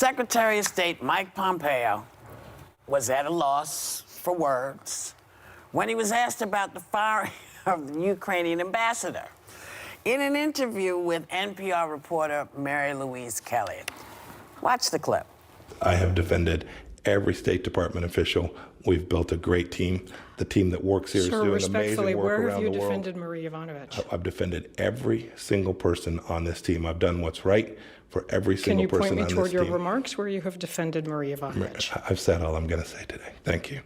Secretary of State Mike Pompeo was at a loss for words when he was asked about the firing of the Ukrainian ambassador in an interview with NPR reporter Mary Louise Kelly. Watch the clip. I have defended every State Department official. We've built a great team. The team that works here is doing amazing work around the world. Where have you defended Marie Yovanovitch? I've defended every single person on this team. I've done what's right for every single person on this team. Can you point me toward your remarks where you have defended Marie Yovanovitch? I've said all I'm going to say today. Thank you.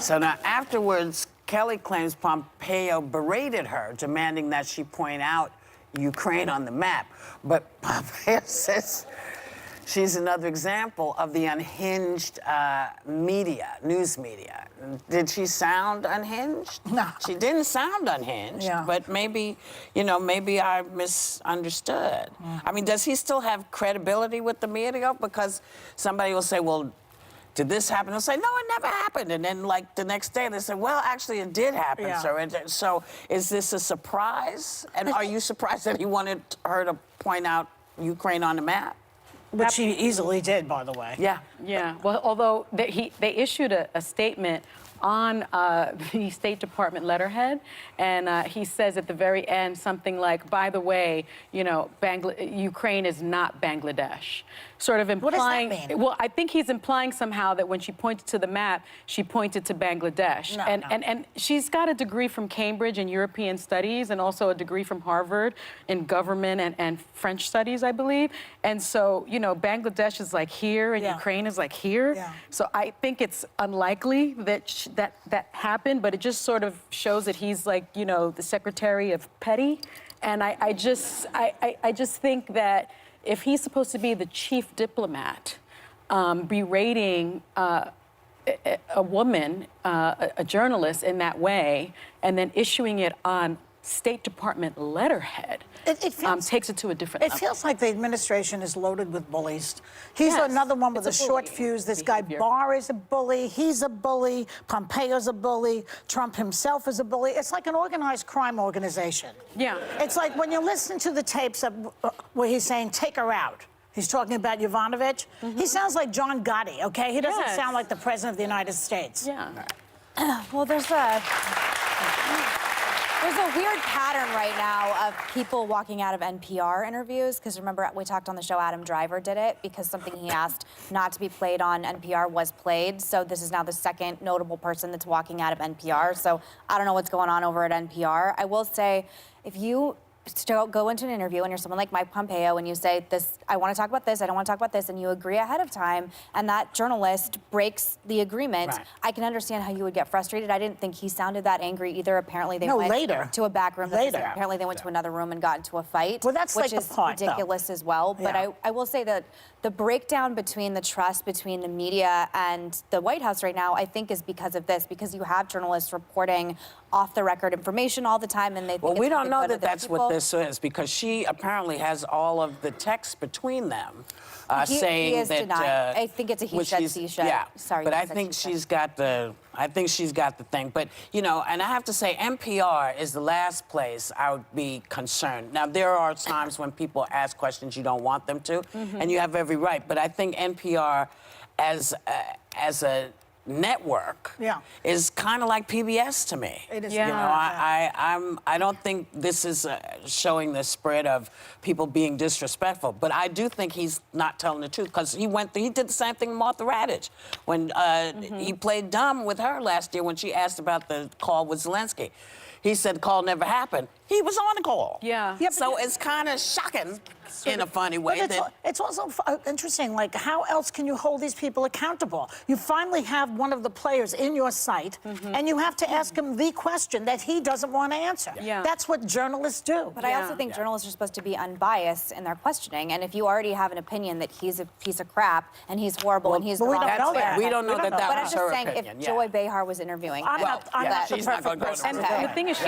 So now afterwards, Kelly claims Pompeo berated her, demanding that she point out Ukraine on the map. But Pompeo says she's another example of the unhinged news media. Did she sound unhinged? No. She didn't sound unhinged, but maybe, maybe I misunderstood. I mean, does he still have credibility with the media? Because somebody will say, well, did this happen? They'll say, no, it never happened. And then, like, the next day, they say, well, actually, it did happen, sir. So is this a surprise? And are you surprised that he wanted her to point out Ukraine on the map? Which she easily did, by the way. Yeah. Yeah. Well, although they issued a statement on the State Department letterhead, and he says at the very end something like, by the way, Ukraine is not Bangladesh. Sort of implying... What does that mean? Well, I think he's implying somehow that when she pointed to the map, she pointed to Bangladesh. No, and she's got a degree from Cambridge in European Studies and also a degree from Harvard in government and French studies, I believe. And so, Bangladesh is like here and Ukraine is like here. Yeah. So I think it's unlikely that that happened, but it just sort of shows that he's like, the Secretary of Petty. And I just think that if he's supposed to be the chief diplomat, berating a woman, a journalist in that way, and then issuing it on State Department letterhead, takes it to a different level. It feels like the administration is loaded with bullies. He's another one with a short fuse. This guy Barr is a bully. He's a bully. Pompeo's a bully. Trump himself is a bully. It's like an organized crime organization. Yeah. It's like when you listen to the tapes of, where he's saying, take her out. He's talking about Yovanovitch. He sounds like John Gotti, okay? He doesn't sound like the President of the United States. Yeah. Well, there's a weird pattern right now of people walking out of NPR interviews, because remember, we talked on the show, Adam Driver did it, because something he asked not to be played on NPR was played. So this is now the second notable person that's walking out of NPR. So I don't know what's going on over at NPR. I will say, if you go into an interview and you're someone like Mike Pompeo and you say, I want to talk about this, I don't want to talk about this, and you agree ahead of time, and that journalist breaks the agreement, I can understand how you would get frustrated. I didn't think he sounded that angry either. Apparently they went to a back room. Apparently they went to another room and got into a fight, well, that's which like is ridiculous as well. But I will say that the breakdown between the trust between the media and the White House right now, I think, is because of this, because you have journalists reporting off-the-record information all the time, and they think we don't know that that's what this is, because she apparently has all of the text between them saying he is that. Denied. I think it's a he said, she said. Yeah, sorry. But I think she's got the. I think she's got the thing. But and I have to say, NPR is the last place I would be concerned. Now there are times when people ask questions you don't want them to, and you have every right. But I think NPR, as a network, is kind of like PBS to me. It is. I don't think this is showing the spread of people being disrespectful, but I do think he's not telling the truth, because he did the same thing with Martha Raddatz when he played dumb with her last year when she asked about the call with Zelensky. He said the call never happened. He was on the call. Yeah. So it's kind of shocking in a funny way. But it's also interesting, like, how else can you hold these people accountable? You finally have one of the players in your site, and you have to ask him the question that he doesn't want to answer. Yeah. That's what journalists do. But I also think journalists are supposed to be unbiased in their questioning, and if you already have an opinion that he's a piece of crap, and he's horrible, and he's the wrong person... We don't know that But I'm was just her saying, opinion. if Joy Behar was interviewing... I'm not the she's not perfect going to go person. And the thing is,